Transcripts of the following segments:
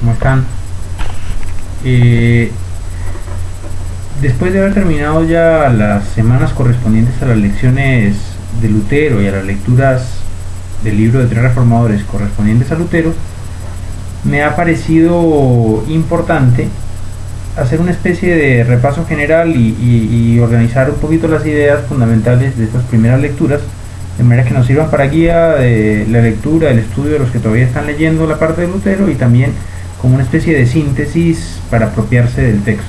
¿Cómo están? Después de haber terminado ya las semanas correspondientes a las lecciones de Lutero y a las lecturas del libro de tres reformadores correspondientes a Lutero, me ha parecido importante hacer una especie de repaso general y organizar un poquito las ideas fundamentales de estas primeras lecturas, de manera que nos sirvan para guía de la lectura, del estudio de los que todavía están leyendo la parte de Lutero, y también como una especie de síntesis para apropiarse del texto.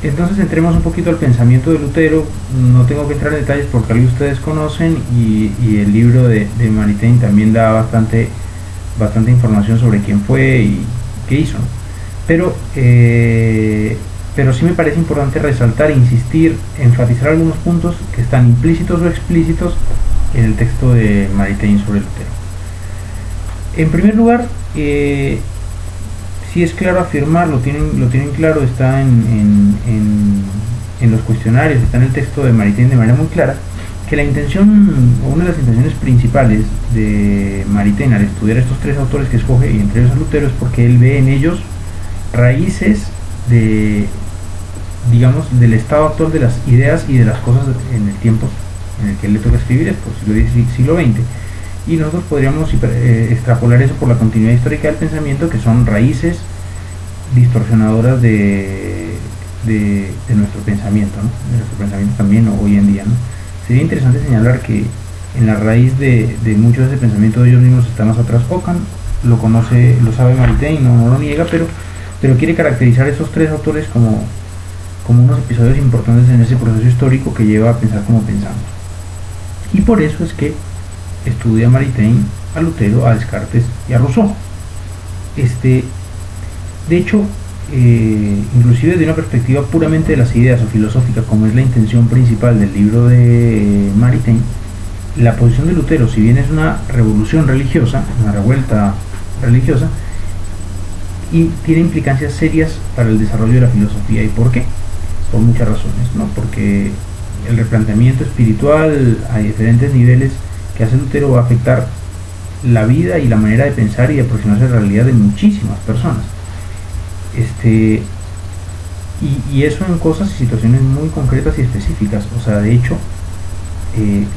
Entonces entremos un poquito al pensamiento de Lutero. No tengo que entrar en detalles porque algunos de ustedes conocen, y el libro de Maritain también da bastante información sobre quién fue y qué hizo, pero sí me parece importante resaltar, insistir, enfatizar algunos puntos que están implícitos o explícitos en el texto de Maritain sobre Lutero. En primer lugar, sí es claro afirmar, lo tienen claro, está en los cuestionarios, está en el texto de Maritain de manera muy clara, que la intención, o una de las intenciones principales de Maritain al estudiar estos tres autores que escoge, y entre ellos a Lutero, es porque él ve en ellos raíces del estado actual de las ideas y de las cosas en el tiempo en el que él le toca escribir, esto, siglo XX. Y nosotros podríamos extrapolar eso por la continuidad histórica del pensamiento, que son raíces distorsionadoras de nuestro pensamiento, ¿no? De nuestro pensamiento también hoy en día, ¿no? Sería interesante señalar que en la raíz de mucho de ese pensamiento de ellos mismos está más atrás Ockham. Lo conoce, lo sabe Maritain, no lo niega, pero quiere caracterizar a esos tres autores como unos episodios importantes en ese proceso histórico que lleva a pensar como pensamos. Y por eso es que estudia Maritain a Lutero, a Descartes y a Rousseau. De hecho, inclusive desde una perspectiva puramente de las ideas o filosófica, como es la intención principal del libro de Maritain, la posición de Lutero, si bien es una revolución religiosa, una revuelta religiosa, y tiene implicancias serias para el desarrollo de la filosofía. ¿Y por qué? Por muchas razones, ¿no? Porque el replanteamiento espiritual a diferentes niveles que hace Lutero va a afectar la vida y la manera de pensar y de aproximarse a la realidad de muchísimas personas. Y eso en cosas y situaciones muy concretas y específicas. O sea, de hecho,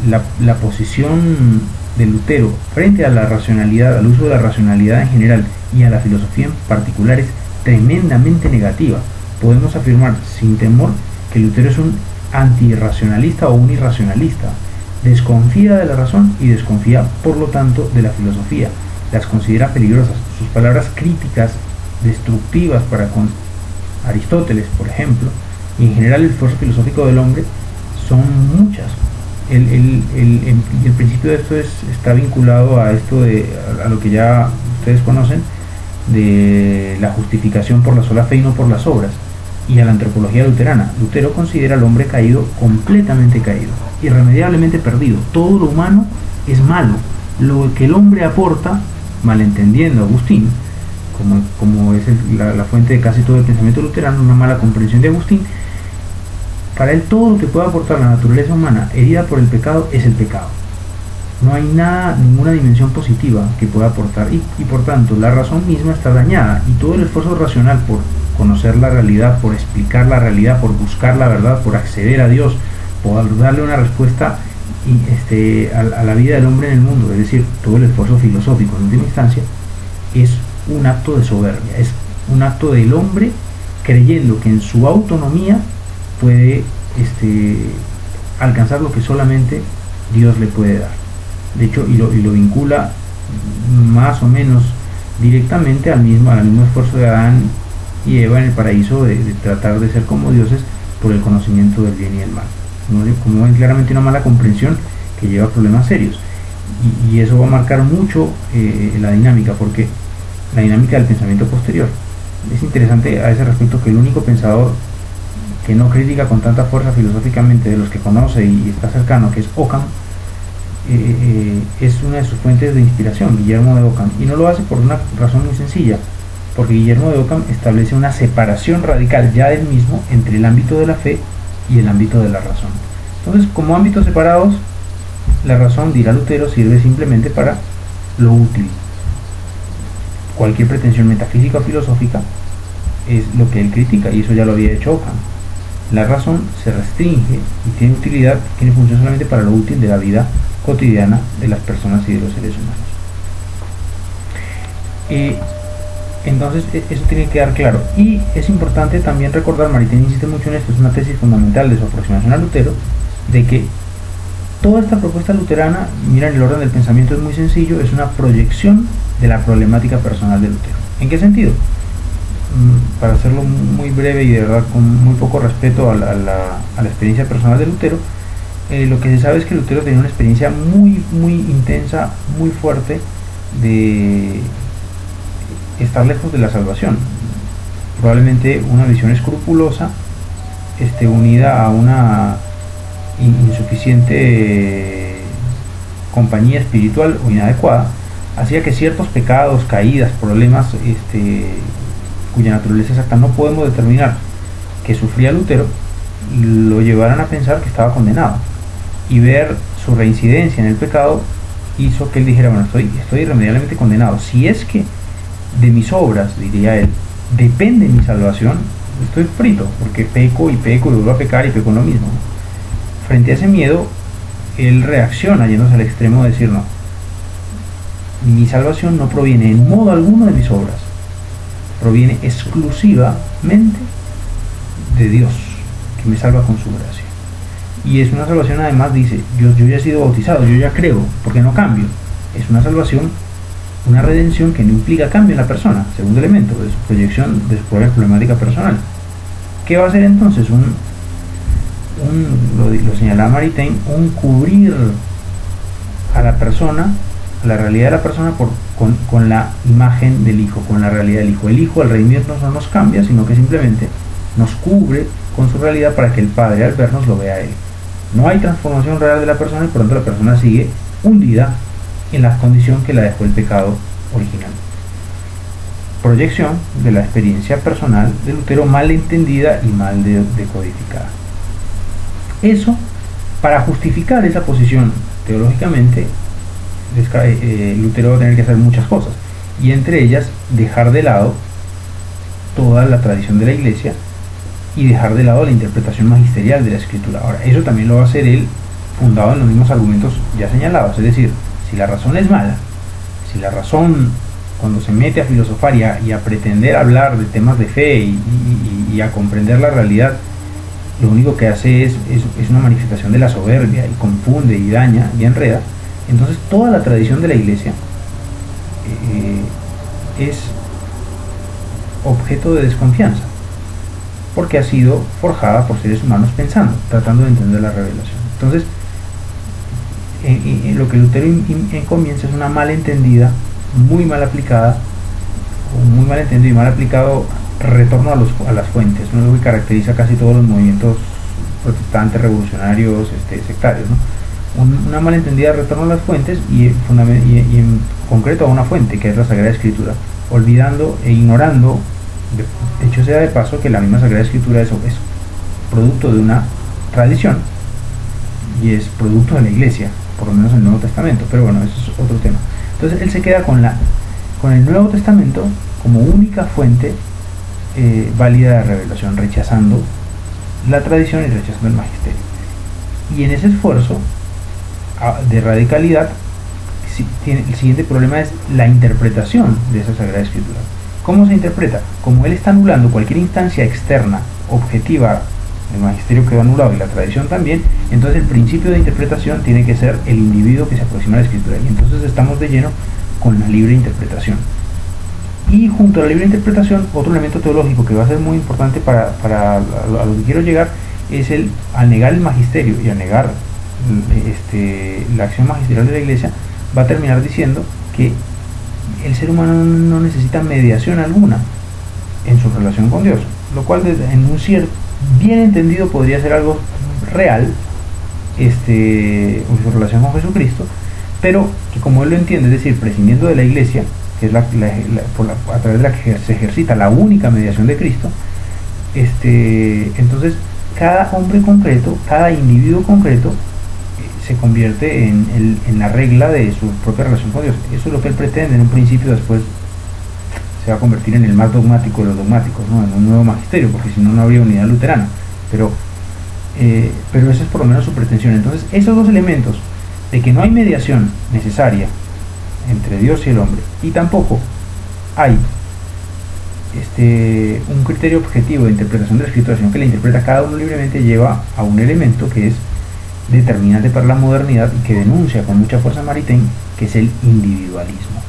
la posición de Lutero frente a la racionalidad, al uso de la racionalidad en general y a la filosofía en particular, es tremendamente negativa. Podemos afirmar sin temor que Lutero es un antirracionalista o un irracionalista. Desconfía de la razón y desconfía, por lo tanto, de la filosofía. Las considera peligrosas. Sus palabras críticas, destructivas para con Aristóteles, por ejemplo, y en general el esfuerzo filosófico del hombre, son muchas. El principio de esto está vinculado a lo que ya ustedes conocen, de la justificación por la sola fe y no por las obras, y a la antropología luterana. Lutero considera al hombre caído, completamente caído, irremediablemente perdido. Todo lo humano es malo. Lo que el hombre aporta, malentendiendo a Agustín, como es la fuente de casi todo el pensamiento luterano, una mala comprensión de Agustín, para él todo lo que pueda aportar la naturaleza humana herida por el pecado es el pecado. No hay ninguna dimensión positiva que pueda aportar, y por tanto la razón misma está dañada, y todo el esfuerzo racional por conocer la realidad, por explicar la realidad, por buscar la verdad, por acceder a Dios, por darle una respuesta a la vida del hombre en el mundo, es decir, todo el esfuerzo filosófico en última instancia, es un acto de soberbia, es un acto del hombre creyendo que en su autonomía puede alcanzar lo que solamente Dios le puede dar. De hecho, y lo vincula más o menos directamente al mismo esfuerzo de Adán y Eva en el paraíso de tratar de ser como dioses por el conocimiento del bien y del mal. Como ven, claramente una mala comprensión que lleva a problemas serios, y eso va a marcar mucho la dinámica del pensamiento posterior. Es interesante a ese respecto que el único pensador que no critica con tanta fuerza filosóficamente de los que conoce y está cercano, que es Ockham, es una de sus fuentes de inspiración, Guillermo de Ockham, y no lo hace por una razón muy sencilla, porque Guillermo de Ockham establece una separación radical ya del mismo entre el ámbito de la fe y el ámbito de la razón. Entonces, como ámbitos separados, la razón, dirá Lutero, sirve simplemente para lo útil, cualquier pretensión metafísica o filosófica es lo que él critica, y eso ya lo había hecho Ockham. La razón se restringe y tiene utilidad, tiene función solamente para lo útil de la vida cotidiana de las personas y de los seres humanos. Entonces eso tiene que quedar claro, y es importante también recordar, Maritain insiste mucho en esto, es una tesis fundamental de su aproximación a Lutero, de que toda esta propuesta luterana, miren, el orden del pensamiento es muy sencillo, es una proyección de la problemática personal de Lutero. ¿En qué sentido? Para hacerlo muy breve y de verdad con muy poco respeto a la experiencia personal de Lutero, lo que se sabe es que Lutero tenía una experiencia muy intensa, muy fuerte de estar lejos de la salvación. Probablemente una visión escrupulosa, unida a una insuficiente compañía espiritual o inadecuada, hacía que ciertos pecados, caídas, problemas cuya naturaleza exacta no podemos determinar que sufría Lutero, lo llevaran a pensar que estaba condenado, y ver su reincidencia en el pecado hizo que él dijera, bueno, estoy irremediablemente condenado. Si es que de mis obras, diría él, depende mi salvación, estoy frito, porque peco y vuelvo a pecar y peco en lo mismo. Frente a ese miedo, él reacciona yéndose al extremo de decir, no, mi salvación no proviene en modo alguno de mis obras, proviene exclusivamente de Dios, que me salva con su gracia. Y es una salvación, además, dice, yo ya he sido bautizado, yo ya creo, porque no cambio. Es una salvación, una redención que no implica cambio en la persona, segundo elemento de su proyección de su propia problemática personal. ¿Qué va a ser entonces? Lo señalaba Maritain, un cubrir a la persona, a la realidad de la persona con la imagen del Hijo, con la realidad del Hijo. El Hijo al redimirnos no nos cambia, sino que simplemente nos cubre con su realidad para que el Padre al vernos lo vea a Él. No hay transformación real de la persona y por tanto la persona sigue hundida en la condición que la dejó el pecado original. Proyección de la experiencia personal de Lutero, mal entendida y mal decodificada. Eso, para justificar esa posición teológicamente, Lutero va a tener que hacer muchas cosas, y entre ellas dejar de lado toda la tradición de la Iglesia y dejar de lado la interpretación magisterial de la Escritura. Ahora, eso también lo va a hacer él fundado en los mismos argumentos ya señalados, es decir, si la razón es mala, si la razón, cuando se mete a filosofar y a pretender hablar de temas de fe y a comprender la realidad, lo único que hace es una manifestación de la soberbia, y confunde y daña y enreda, entonces toda la tradición de la Iglesia es objeto de desconfianza, porque ha sido forjada por seres humanos pensando, tratando de entender la revelación. Entonces, lo que Lutero comienza es una mal entendida, muy mal aplicada, o muy mal entendido y mal aplicado retorno a las fuentes, ¿no? Lo que caracteriza casi todos los movimientos protestantes, revolucionarios, sectarios, ¿no? Una malentendida retorno a las fuentes y en concreto a una fuente que es la Sagrada Escritura, olvidando e ignorando, de hecho sea de paso, que la misma Sagrada Escritura es producto de una tradición y es producto de la Iglesia, por lo menos en el Nuevo Testamento, pero bueno, eso es otro tema. Entonces él se queda con el Nuevo Testamento como única fuente válida de revelación, rechazando la tradición y rechazando el magisterio. Y en ese esfuerzo de radicalidad, el siguiente problema es la interpretación de esa Sagrada Escritura. ¿Cómo se interpreta? Como él está anulando cualquier instancia externa, objetiva, el magisterio quedó anulado y la tradición también, entonces el principio de interpretación tiene que ser el individuo que se aproxima a la Escritura, y entonces estamos de lleno con la libre interpretación. Y junto a la libre interpretación, otro elemento teológico que va a ser muy importante a lo que quiero llegar es al negar el magisterio y a negar la acción magisterial de la Iglesia, va a terminar diciendo que el ser humano no necesita mediación alguna en su relación con Dios, lo cual en un cierto bien entendido podría ser algo real, en su relación con Jesucristo, pero que como él lo entiende, es decir, prescindiendo de la Iglesia, que es a través de la que se ejercita la única mediación de Cristo, entonces cada hombre concreto, cada individuo concreto se convierte en la regla de su propia relación con Dios. Eso es lo que él pretende en un principio, después se va a convertir en el más dogmático de los dogmáticos, ¿no? En un nuevo magisterio, porque si no, no habría unidad luterana. Pero esa es por lo menos su pretensión. Entonces, esos dos elementos, de que no hay mediación necesaria entre Dios y el hombre, y tampoco hay un criterio objetivo de interpretación de la escritura, sino que la interpreta cada uno libremente, lleva a un elemento que es determinante para la modernidad y que denuncia con mucha fuerza Maritain, que es el individualismo,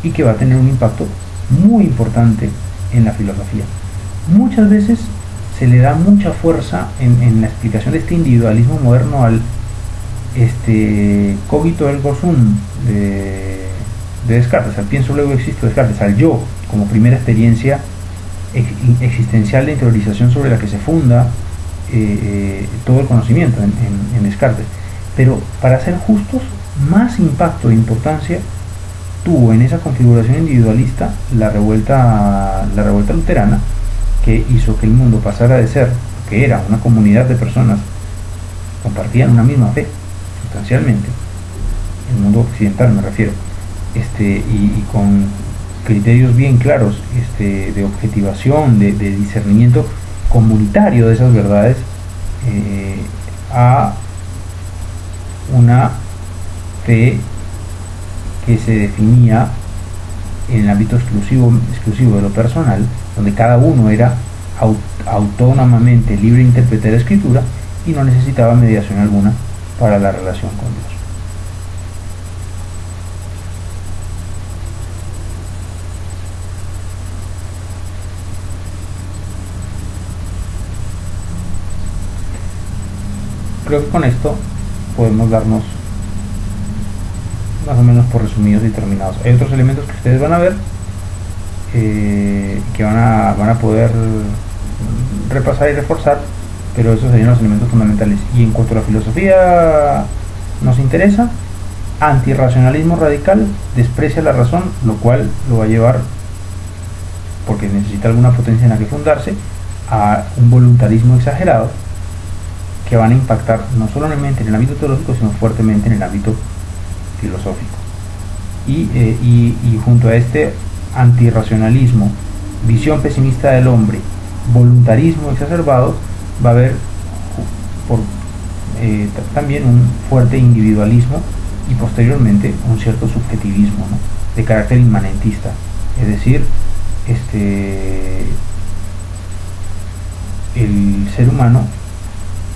y que va a tener un impacto muy importante en la filosofía. Muchas veces se le da mucha fuerza en la explicación de este individualismo moderno al cogito ergo sum de Descartes, al pienso luego existo de Descartes, al yo como primera experiencia existencial de interiorización sobre la que se funda todo el conocimiento en Descartes. Pero para ser justos, más impacto e importancia tuvo en esa configuración individualista la revuelta luterana, que hizo que el mundo pasara de ser, que era una comunidad de personas que compartían una misma fe, sustancialmente, el mundo occidental me refiero, y con criterios bien claros de objetivación, de discernimiento comunitario de esas verdades, a una fe que se definía en el ámbito exclusivo de lo personal, donde cada uno era autónomamente libre de interpretar la escritura y no necesitaba mediación alguna para la relación con Dios. Creo que con esto podemos darnos más o menos por resumidos y terminados. Hay otros elementos que ustedes van a ver, que van a poder repasar y reforzar, pero esos serían los elementos fundamentales. Y en cuanto a la filosofía nos interesa, antirracionalismo radical, desprecia la razón, lo cual lo va a llevar, porque necesita alguna potencia en la que fundarse, a un voluntarismo exagerado, que van a impactar no solamente en el ámbito teológico, sino fuertemente en el ámbito filosófico. Y junto a este antirracionalismo, visión pesimista del hombre, voluntarismo exacerbado, va a haber también un fuerte individualismo y posteriormente un cierto subjetivismo, ¿no?, de carácter inmanentista, es decir, el ser humano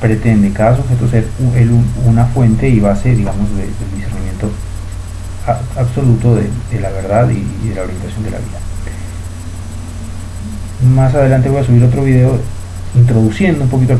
pretende cada sujeto ser una fuente y base, digamos, del discernimiento absoluto de la verdad y de la orientación de la vida. Más adelante voy a subir otro video introduciendo un poquito al